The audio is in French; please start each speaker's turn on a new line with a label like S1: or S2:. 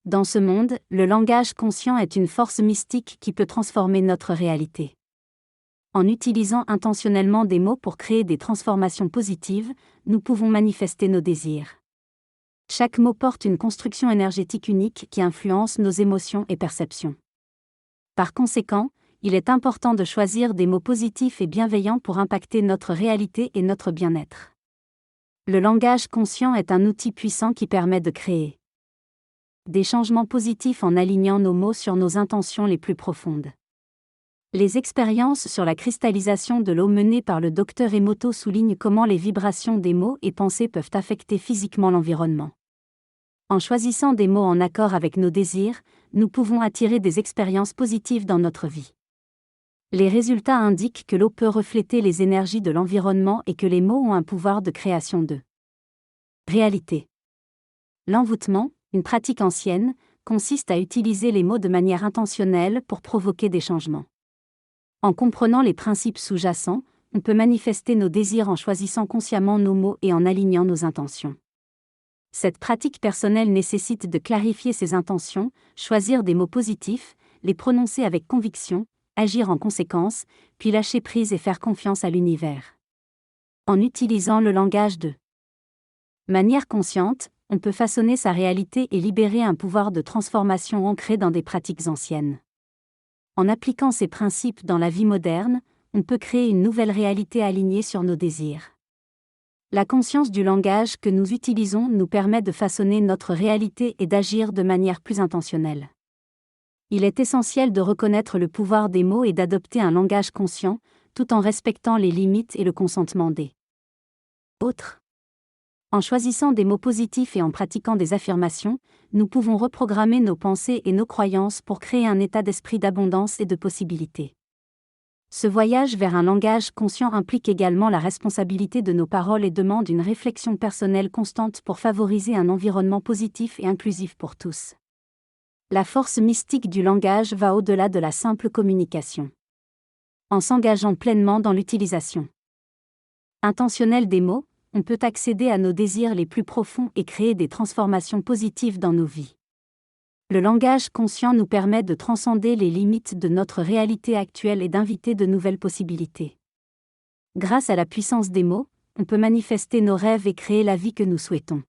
S1: Dans ce monde, le langage conscient est une force mystique qui peut transformer notre réalité. En utilisant intentionnellement des mots pour créer des transformations positives, nous pouvons manifester nos désirs. Chaque mot porte une construction énergétique unique qui influence nos émotions et perceptions. Par conséquent, il est important de choisir des mots positifs et bienveillants pour impacter notre réalité et notre bien-être. Le langage conscient est un outil puissant qui permet de créer des changements positifs en alignant nos mots sur nos intentions les plus profondes. Les expériences sur la cristallisation de l'eau menées par le Dr Emoto soulignent comment les vibrations des mots et pensées peuvent affecter physiquement l'environnement. En choisissant des mots en accord avec nos désirs, nous pouvons attirer des expériences positives dans notre vie. Les résultats indiquent que l'eau peut refléter les énergies de l'environnement et que les mots ont un pouvoir de création de réalité. L'envoûtement, une pratique ancienne, consiste à utiliser les mots de manière intentionnelle pour provoquer des changements. En comprenant les principes sous-jacents, on peut manifester nos désirs en choisissant consciemment nos mots et en alignant nos intentions. Cette pratique personnelle nécessite de clarifier ses intentions, choisir des mots positifs, les prononcer avec conviction, agir en conséquence, puis lâcher prise et faire confiance à l'univers. En utilisant le langage de manière consciente, on peut façonner sa réalité et libérer un pouvoir de transformation ancré dans des pratiques anciennes. En appliquant ces principes dans la vie moderne, on peut créer une nouvelle réalité alignée sur nos désirs. La conscience du langage que nous utilisons nous permet de façonner notre réalité et d'agir de manière plus intentionnelle. Il est essentiel de reconnaître le pouvoir des mots et d'adopter un langage conscient, tout en respectant les limites et le consentement des autres. En choisissant des mots positifs et en pratiquant des affirmations, nous pouvons reprogrammer nos pensées et nos croyances pour créer un état d'esprit d'abondance et de possibilités. Ce voyage vers un langage conscient implique également la responsabilité de nos paroles et demande une réflexion personnelle constante pour favoriser un environnement positif et inclusif pour tous. La force mystique du langage va au-delà de la simple communication. En s'engageant pleinement dans l'utilisation intentionnelle des mots, on peut accéder à nos désirs les plus profonds et créer des transformations positives dans nos vies. Le langage conscient nous permet de transcender les limites de notre réalité actuelle et d'inviter de nouvelles possibilités. Grâce à la puissance des mots, on peut manifester nos rêves et créer la vie que nous souhaitons.